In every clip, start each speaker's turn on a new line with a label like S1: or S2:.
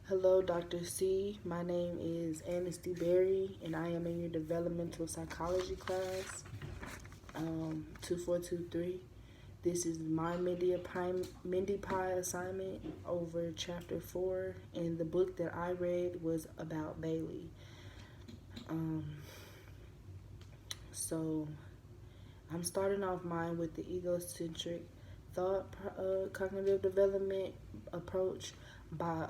S1: Hello, Dr. C. My name is Anasty Berry, and I am in your developmental psychology class, 2423. This is my Mindi Pi assignment over chapter 4, and the book that I read was about Bailey. Um, so I'm starting off mine with the egocentric thought cognitive development approach by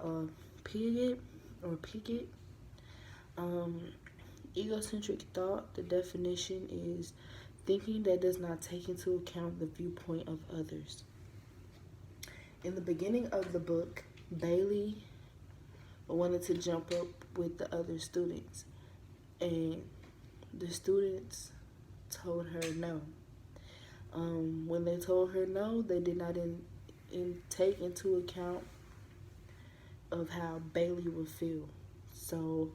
S1: Piaget or Pickett. Um, Egocentric thought, the definition is thinking that does not take into account the viewpoint of others. In the beginning of the book, Bailey wanted to jump up with the other students, and the students told her no. When they told her no, they did not take into account of how Bailey would feel. So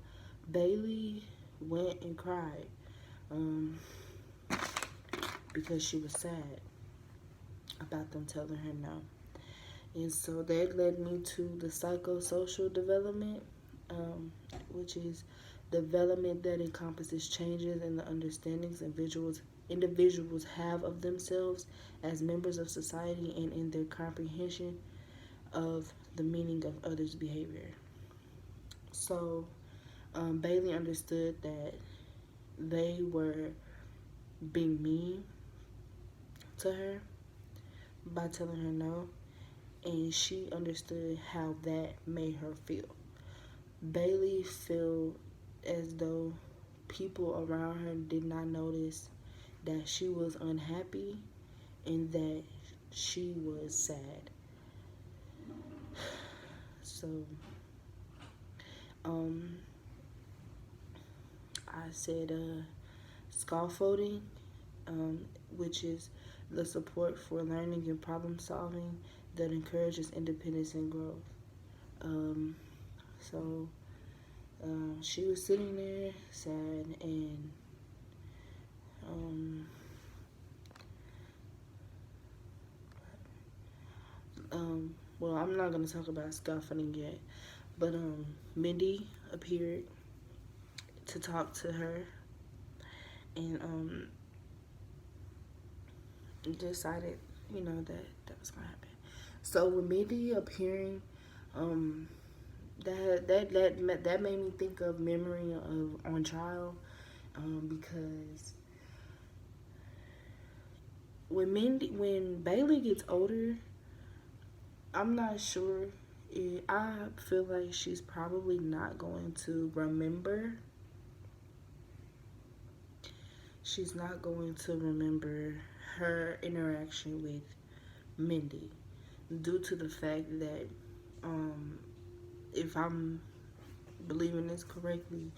S1: Bailey went and cried because she was sad about them telling her no. And so that led me to the psychosocial development, which is development that encompasses changes in the understandings individuals have of themselves as members of society and in their comprehension of the meaning of others' behavior. So Bailey understood that they were being mean to her by telling her no, and she understood how that made her feel. Bailey felt as though people around her did not notice that she was unhappy and that she was sad. So, I said scaffolding, which is the support for learning and problem solving that encourages independence and growth. So she was sitting there sad and well, I'm not going to talk about scaffolding yet, but Mindy appeared to talk to her and decided, that was going to happen. So with Mindy appearing, that made me think of memory of on trial, because when Bailey gets older, I'm not sure. I feel like she's probably not going to remember. She's not going to remember her interaction with Mindy due to the fact that, if I'm believing this correctly,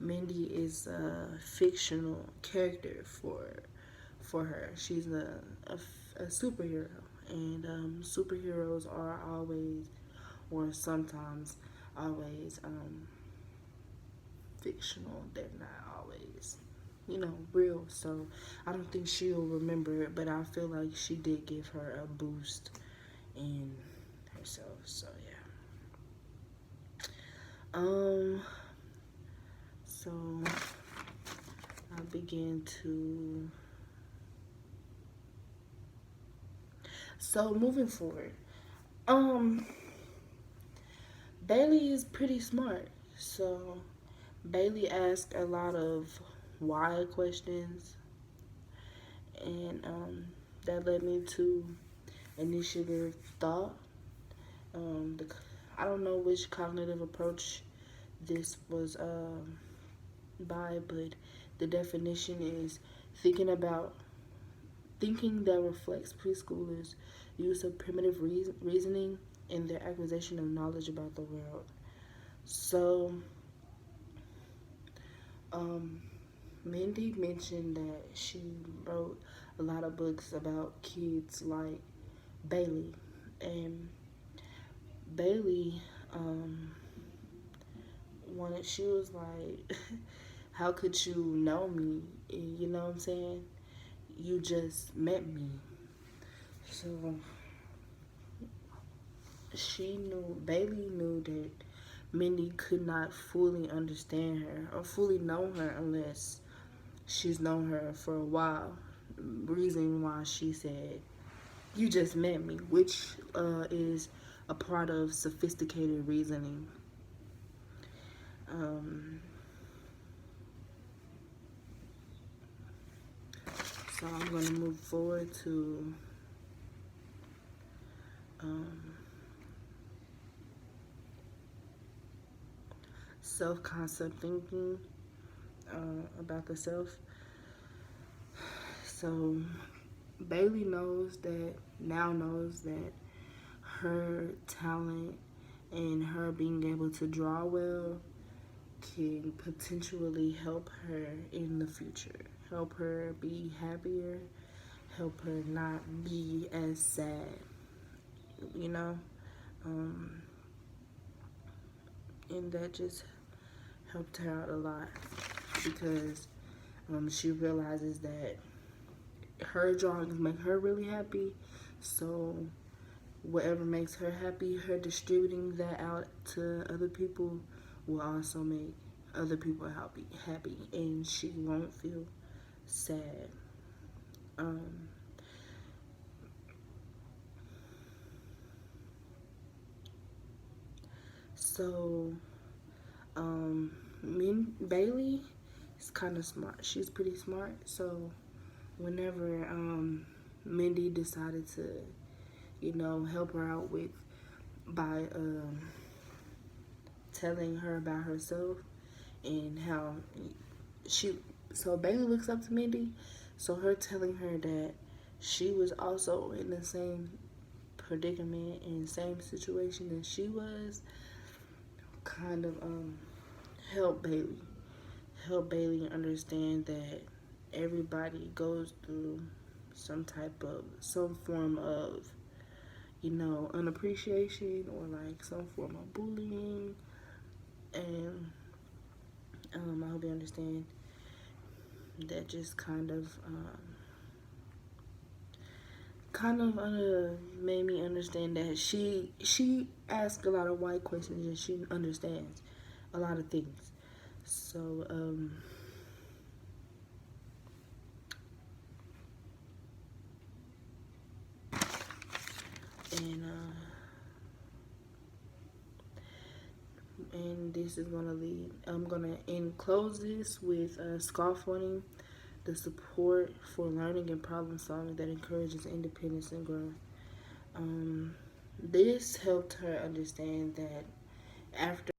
S1: Mindy is a fictional character for her. She's a superhero, and superheroes are always, or sometimes always, fictional. They're not always, real. So I don't think she'll remember it, but I feel like she did give her a boost in herself. So yeah. So I begin to. So moving forward, Bailey is pretty smart. So Bailey asked a lot of why questions, and that led me to initiative thought. I don't know which cognitive approach this was by, but the definition is thinking that reflects preschoolers' use of primitive reasoning in their acquisition of knowledge about the world. So, Mindy mentioned that she wrote a lot of books about kids like Bailey, and Bailey she was like, how could you know me? You know what I'm saying? You just met me. So Bailey knew that Mindy could not fully understand her or fully know her unless she's known her for a while. Reason why she said, "You just met me," which is a part of sophisticated reasoning. Um, so I'm going to move forward to self-concept thinking about the self. So Bailey knows that her talent and her being able to draw well can potentially help her in the future, help her be happier, help her not be as sad, you know? Um, and that just helped her out a lot because she realizes that her drawings make her really happy. So whatever makes her happy, her distributing that out to other people will also make other people happy, and she won't feel sad. Um, so, Bailey is kind of smart. She's pretty smart. So, whenever Mindy decided to, help her out by telling her about herself and how she, so Bailey looks up to Mindy. So her telling her that she was also in the same predicament and same situation as she was kind of help Bailey help Bailey understand that everybody goes through some form of unappreciation or like some form of bullying. And I hope you understand that just made me understand that she asks a lot of white questions and she understands a lot of things. So and this is gonna lead. I'm gonna close this with scaffolding, the support for learning and problem solving that encourages independence and growth. This helped her understand that after